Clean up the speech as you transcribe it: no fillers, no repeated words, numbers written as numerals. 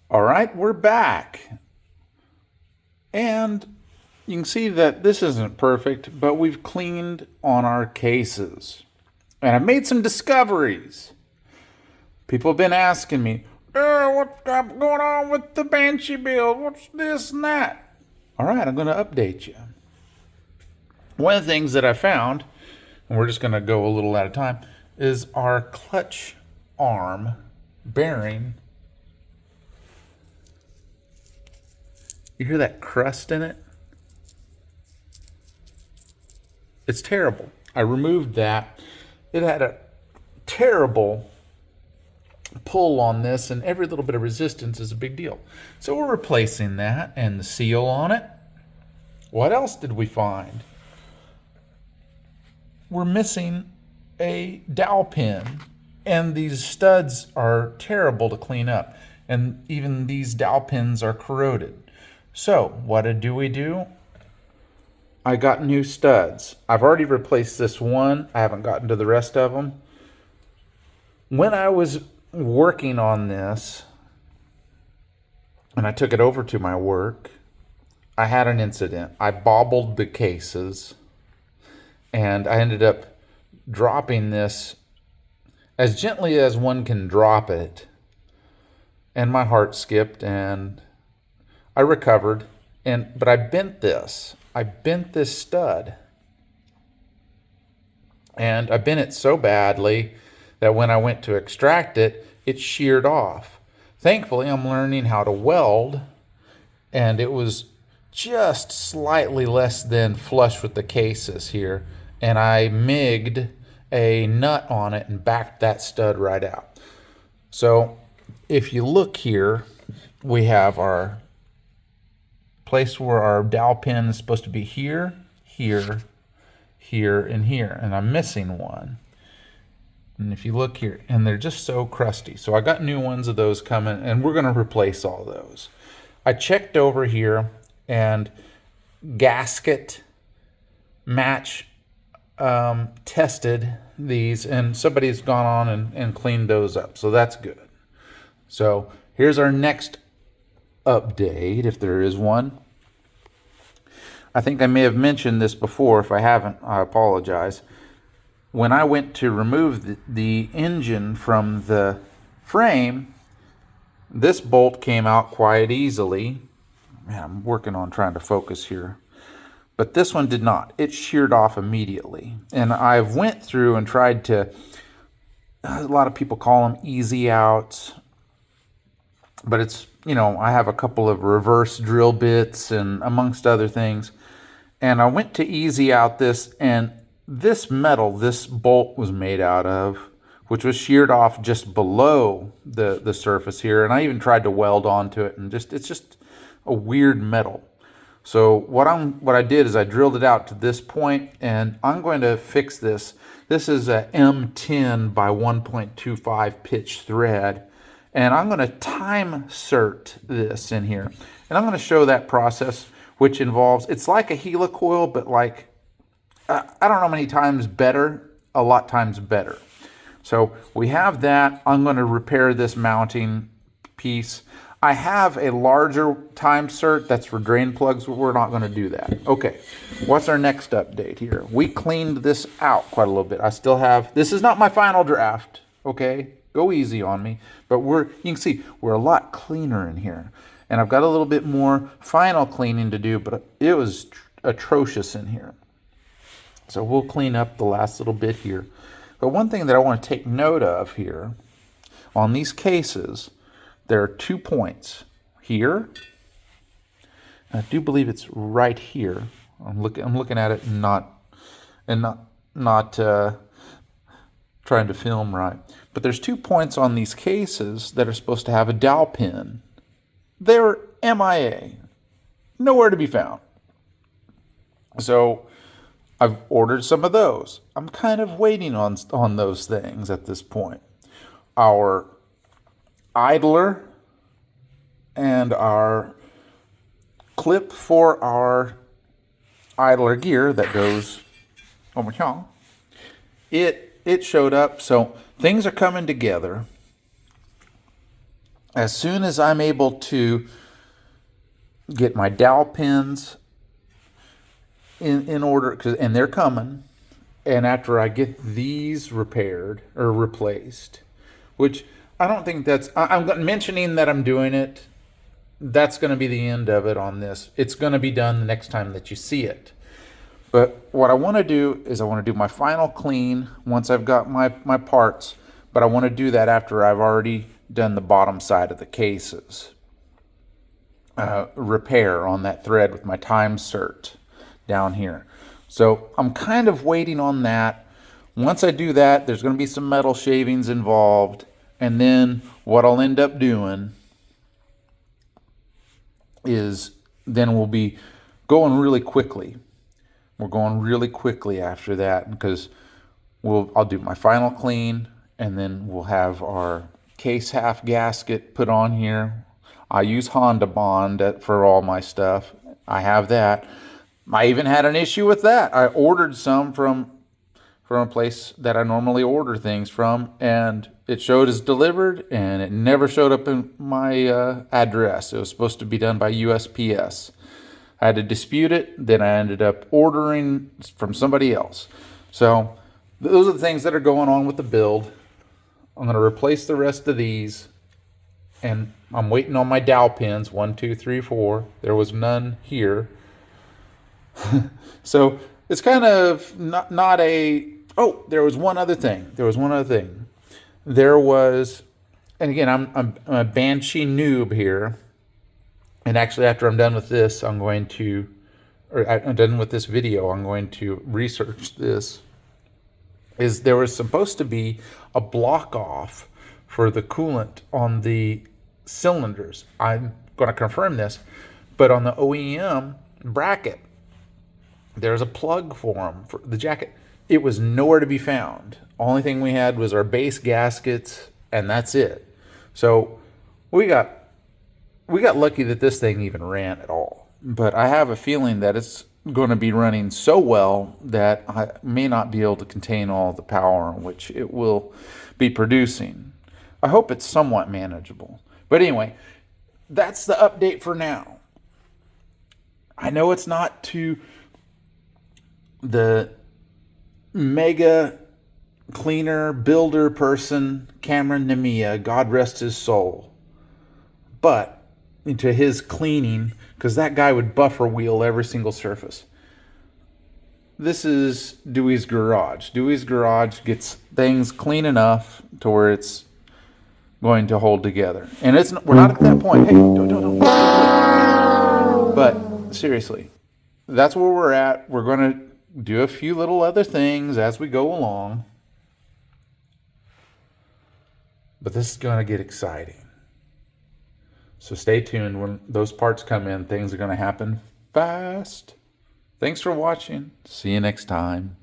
All right, we're back. And you can see that this isn't perfect, but we've cleaned on our cases. And I've made some discoveries. People have been asking me, what's going on with the Banshee build? What's this and that? All right, I'm going to update you. One of the things that I found, and we're just going to go a little at a time, is our clutch arm bearing. You hear that crust in it? It's terrible. I removed that. It had a terrible pull on this, and every little bit of resistance is a big deal. So we're replacing that and the seal on it. What else did we find? We're missing a dowel pin, and these studs are terrible to clean up, and even these dowel pins are corroded. So what do we do? I got new studs. I've already replaced this one. I haven't gotten to the rest of them. When I was working on this, and I took it over to my work, I had an incident. I bobbled the cases, and I ended up dropping this as gently as one can drop it. And my heart skipped, and I recovered. But I bent this. I bent this stud. And I bent it so badly that when I went to extract it, it sheared off. Thankfully, I'm learning how to weld, and it was just slightly less than flush with the cases here. And I MIG'd a nut on it and backed that stud right out. So if you look here, we have our place where our dowel pin is supposed to be here, here, here, and here. And I'm missing one. And if you look here, and they're just so crusty. So I got new ones of those coming, and we're going to replace all those. I checked over here, and gasket match tested these, and somebody's gone on and cleaned those up. So that's good. So here's our next update, if there is one. I think I may have mentioned this before. If I haven't, I apologize. When I went to remove the engine from the frame, this bolt came out quite easily. Man, I'm working on trying to focus here. But this one did not. It sheared off immediately. And I've went through and tried to, a lot of people call them easy outs, but it's, I have a couple of reverse drill bits and amongst other things. And I went to easy out this, and this metal, this bolt was made out of, which was sheared off just below the surface here. And I even tried to weld onto it, and it's just a weird metal. So what I did is I drilled it out to this point, and I'm going to fix this. This is a M10 by 1.25 pitch thread. And I'm going to time cert this in here. And I'm going to show that process, which involves, it's like a helicoil, but like, I don't know how many times better, a lot times better. So we have that. I'm going to repair this mounting piece. I have a larger time cert that's for drain plugs, but we're not going to do that. Okay, what's our next update here? We cleaned this out quite a little bit. I still have, this is not my final draft, okay? Go easy on me, but you can see we're a lot cleaner in here. And I've got a little bit more final cleaning to do, but it was atrocious in here. So we'll clean up the last little bit here. But one thing that I want to take note of here, on these cases, there are 2 points here. I do believe it's right here. I'm looking at it and not trying to film right. But there's 2 points on these cases that are supposed to have a dowel pin. They're MIA. Nowhere to be found. So I've ordered some of those. I'm kind of waiting on those things at this point. Our idler and our clip for our idler gear that goes over here, it showed up. So things are coming together. as soon as I'm able to get my dowel pins in order, and they're coming, and after I get these repaired or replaced, which I don't think I'm mentioning that I'm doing it, that's going to be the end of it on this. It's going to be done the next time that you see it. But what I want to do is I want to do my final clean once I've got my parts, but I want to do that after I've already done the bottom side of the cases. Repair on that thread with my time cert down here. So I'm kind of waiting on that. Once I do that, there's going to be some metal shavings involved, and then what I'll end up doing is then we'll be going really quickly. We're going really quickly after that because I'll do my final clean, and then we'll have our case half gasket put on here. I use Honda Bond for all my stuff. I have that. I even had an issue with that. I ordered some from a place that I normally order things from, and it showed as delivered, and it never showed up in my address. It was supposed to be done by USPS. I had to dispute it. Then I ended up ordering from somebody else. So those are the things that are going on with the build. I'm going to replace the rest of these, and I'm waiting on my dowel pins. 1, 2, 3, 4. There was none here. So it's kind of not a... Oh, there was one other thing. There was, and again, I'm a Banshee noob here. And actually, after I'm done with this, I'm done with this video, I'm going to research this. There was supposed to be a block off for the coolant on the cylinders. I'm going to confirm this, but on the OEM bracket, there's a plug for them for the jacket. It was nowhere to be found. Only thing we had was our base gaskets, and that's it. So we got lucky that this thing even ran at all. But I have a feeling that it's going to be running so well that I may not be able to contain all the power which it will be producing. I hope it's somewhat manageable. But anyway, that's the update for now. I know it's not to the mega cleaner builder person, Cameron Nemia, God rest his soul, but into his cleaning, because that guy would buffer wheel every single surface. This is Dewey's Garage. Dewey's Garage gets things clean enough to where it's going to hold together. And we're not at that point. Hey, don't. But seriously, that's where we're at. We're going to do a few little other things as we go along. But this is going to get exciting. So stay tuned. When those parts come in, things are going to happen fast. Thanks for watching. See you next time.